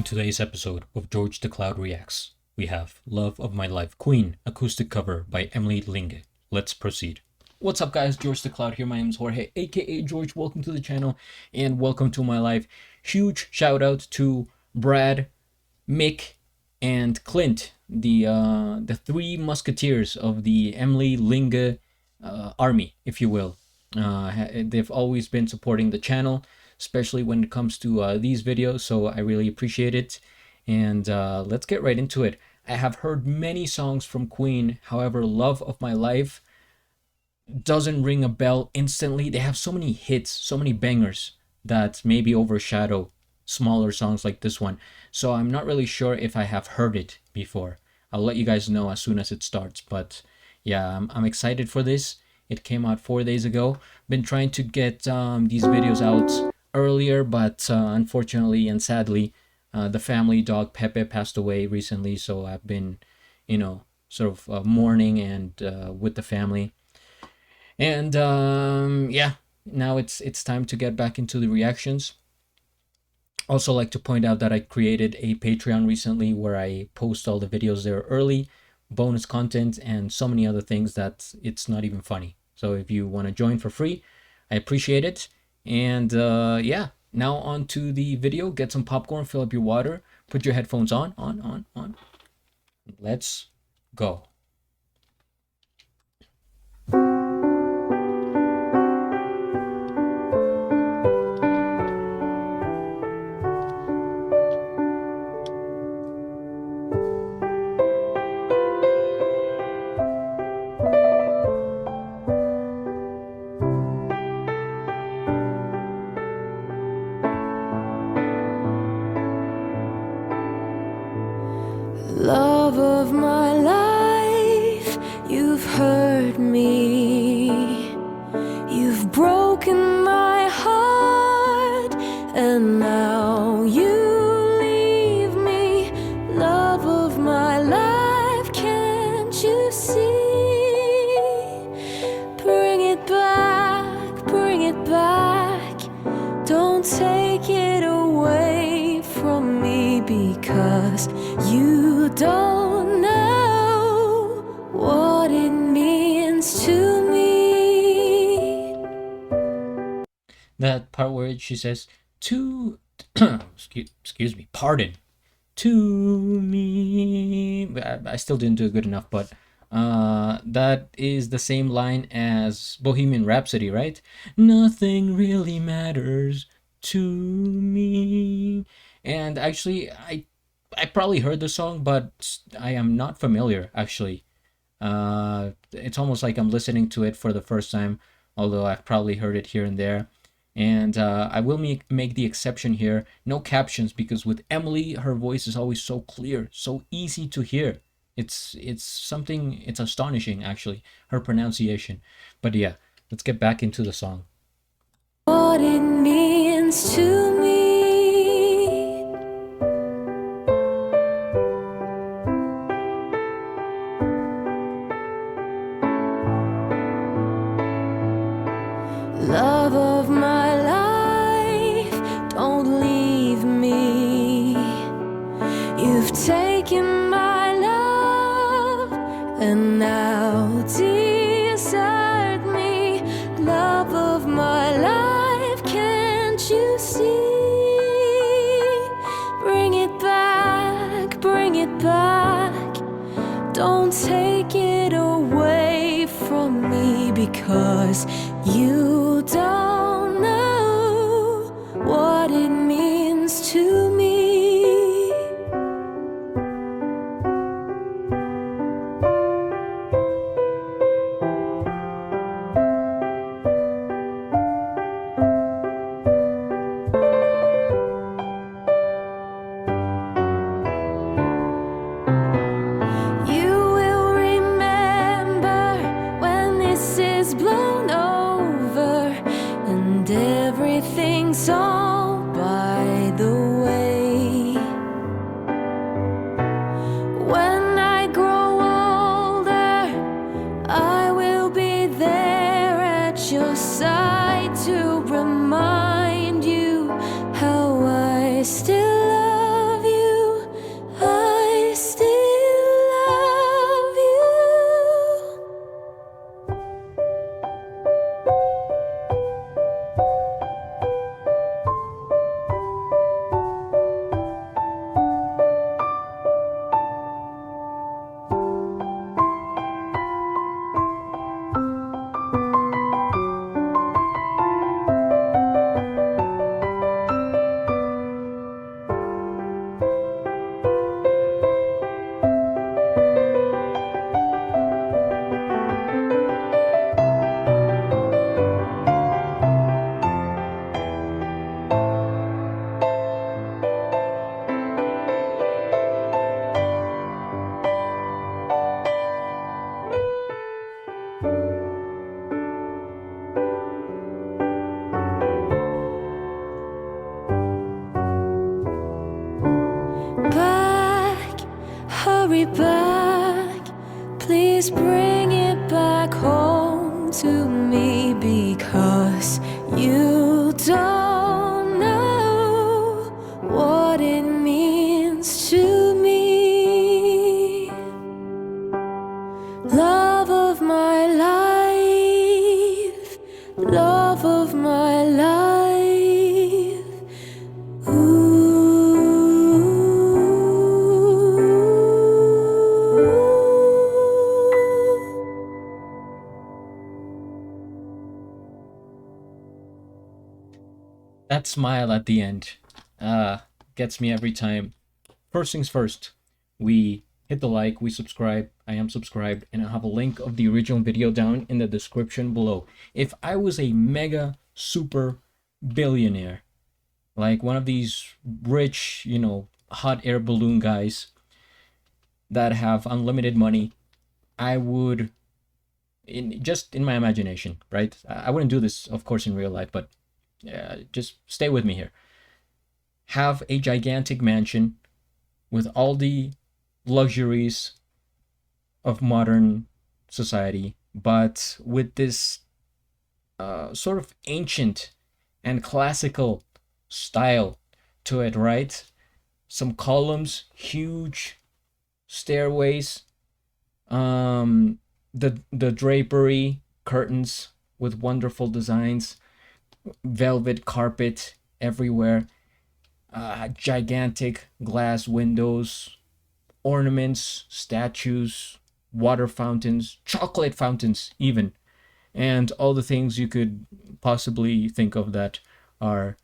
today's episode of George the Cloud Reacts, we have Love of My Life Queen acoustic cover by Emily Linge. Let's proceed. What's up, guys? George the Cloud here. My name is Jorge, aka George. Welcome to the channel and welcome to my life. Huge shout out to Brad, Mick, and Clint, the three musketeers of the Emily Linge army, if you will. They've always been supporting the channel, especially when it comes to these videos, so I really appreciate it. And let's get right into it. I have heard many songs from Queen, however, Love of My Life doesn't ring a bell instantly. They have so many hits, so many bangers that maybe overshadow smaller songs like this one. So I'm not really sure if I have heard it before. I'll let you guys know as soon as it starts. But yeah, I'm excited for this. It came out 4 days ago. Been trying to get these videos out earlier, but unfortunately and sadly, the family dog Pepe passed away recently. So I've been, sort of mourning and with the family. And yeah, now it's time to get back into the reactions. Also like to point out that I created a Patreon recently where I post all the videos there early, bonus content, and so many other things that it's not even funny. So if you want to join for free, I appreciate it. And yeah, now on to the video. Get some popcorn, fill up your water, put your headphones on. Let's go. Love of my life, you've hurt me. You've broken my heart, and now you leave me. Love of my life, can't you see? Bring it back, bring it back. Don't take it away from me, because you don't know what it means to me. That part where she says, to, excuse me, pardon, to me. I still didn't do good enough, but that is the same line as Bohemian Rhapsody, right? Nothing really matters to me. And actually, I probably heard the song, but I am not familiar, actually. It's almost like I'm listening to it for the first time, although I've probably heard it here and there. And I will make the exception here. No captions, because with Emily, her voice is always so clear, so easy to hear. It's astonishing, actually, her pronunciation. But yeah, let's get back into the song. What it means to me. Love of my life, don't leave me. You've taken my love and now desert me. Love of my life, can't you see? Bring it back, bring it back. Don't take it away from me, because you don't know what it means to me. You will remember when this is blown over. back. Please bring it back home to me, because you don't know what it means to me. Love of my life, love of my life. That smile at the end gets me every time. First things first, we hit the like, we subscribe. I am subscribed, and I'll have a link of the original video down in the description below. If I was a mega super billionaire, like one of these rich, hot air balloon guys that have unlimited money, I would, in my imagination, right? I wouldn't do this, of course, in real life, but just stay with me here. Have a gigantic mansion with all the luxuries of modern society, but with this sort of ancient and classical style to it, right? Some columns, huge stairways, the drapery, curtains with wonderful designs, velvet carpet everywhere, gigantic glass windows, ornaments, statues, water fountains, chocolate fountains, even, and all the things you could possibly think of that are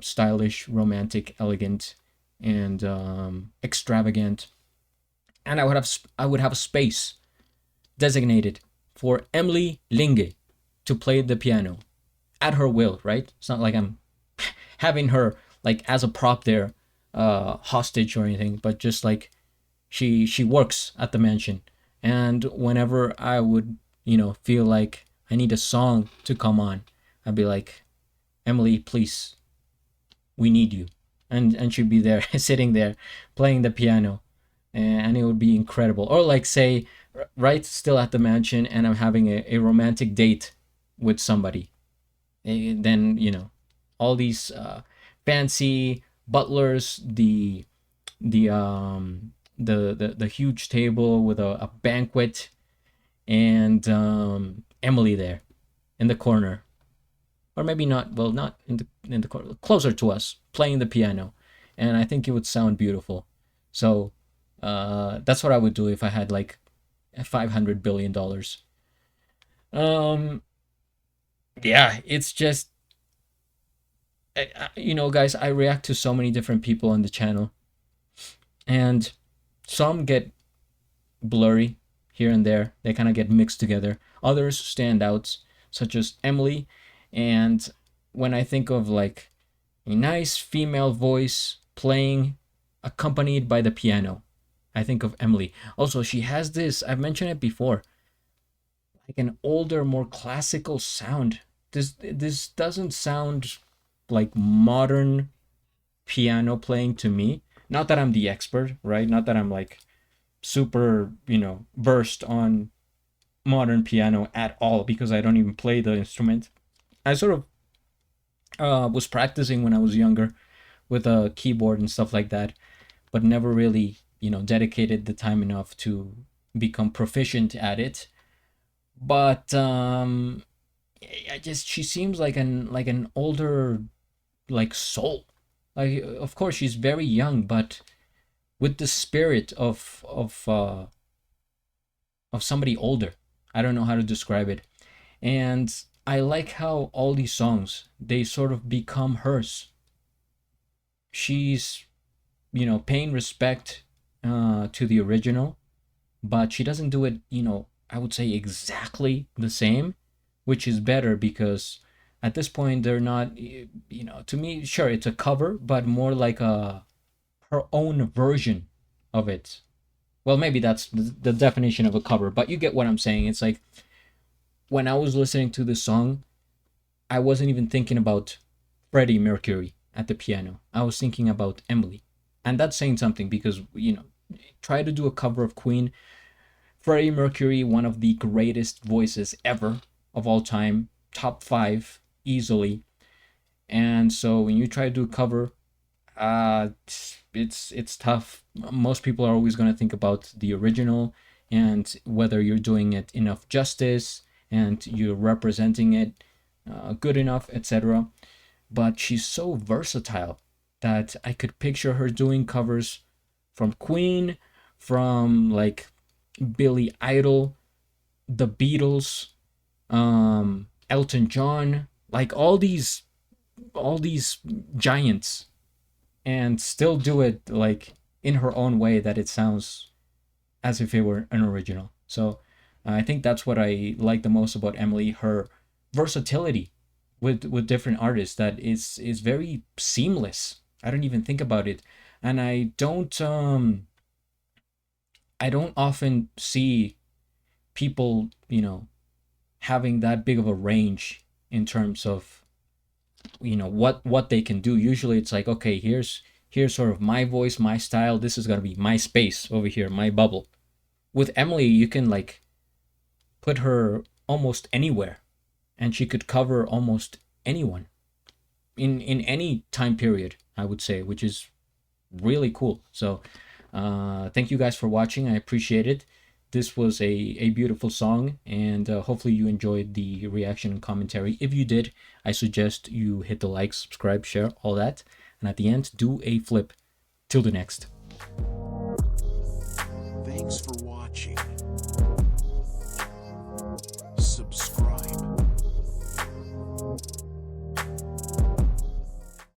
stylish, romantic, elegant, and extravagant. And I would have a space designated for Emily Linge to play the piano at her will, right? It's not like I'm having her like as a prop there, hostage or anything, but just like she works at the mansion, and whenever I would feel like I need a song to come on, I'd be like, Emily, please, we need you, and she'd be there sitting there playing the piano, and it would be incredible. Or like say, right, still at the mansion, and I'm having a romantic date with somebody, then all these fancy butlers, the huge table with a banquet, and Emily there in the corner, or maybe not. Well, not in the corner, closer to us, playing the piano, and I think it would sound beautiful. So that's what I would do if I had like $500 billion. Yeah, it's just guys, I react to so many different people on the channel, and some get blurry here and there. They kind of get mixed together. Others stand out, such as Emily. And when I think of like a nice female voice playing accompanied by the piano, I think of Emily. Also, she has this, I've mentioned it before, like an older, more classical sound. This doesn't sound like modern piano playing to me. Not that I'm the expert, right? Not that I'm like super, versed on modern piano at all, because I don't even play the instrument. I sort of was practicing when I was younger with a keyboard and stuff like that, but never really, dedicated the time enough to become proficient at it. But she seems like an older, like, soul. Like, of course she's very young, but with the spirit of somebody older. I don't know how to describe it. And I like how all these songs, they sort of become hers. She's paying respect to the original, but she doesn't do it, I would say exactly the same, which is better, because at this point they're not, to me, sure, it's a cover, but more like her own version of it. Well, maybe that's the definition of a cover, but you get what I'm saying. It's like when I was listening to this song, I wasn't even thinking about Freddie Mercury at the piano. I was thinking about Emily. And that's saying something, because, try to do a cover of Queen. Freddie Mercury, one of the greatest voices ever of all time, top 5 easily. And so when you try to do a cover, it's tough. Most people are always going to think about the original and whether you're doing it enough justice and you're representing it good enough, etc. But she's so versatile that I could picture her doing covers from Queen, from like Billy Idol, the Beatles, Elton John, like all these giants, and still do it like in her own way that it sounds as if it were an original. So I think that's what I like the most about Emily, her versatility with different artists, that is very seamless. I don't even think about it. And I don't often see people, having that big of a range in terms of what they can do. Usually it's like, okay, here's sort of my voice, my style. This is going to be my space over here, my bubble. With Emily, you can like put her almost anywhere and she could cover almost anyone in any time period, I would say, which is really cool. So thank you guys for watching. I appreciate it. This was a beautiful song, and hopefully you enjoyed the reaction and commentary. If you did, I suggest you hit the like, subscribe, share, all that. And at the end, do a flip. Till the next. Thanks for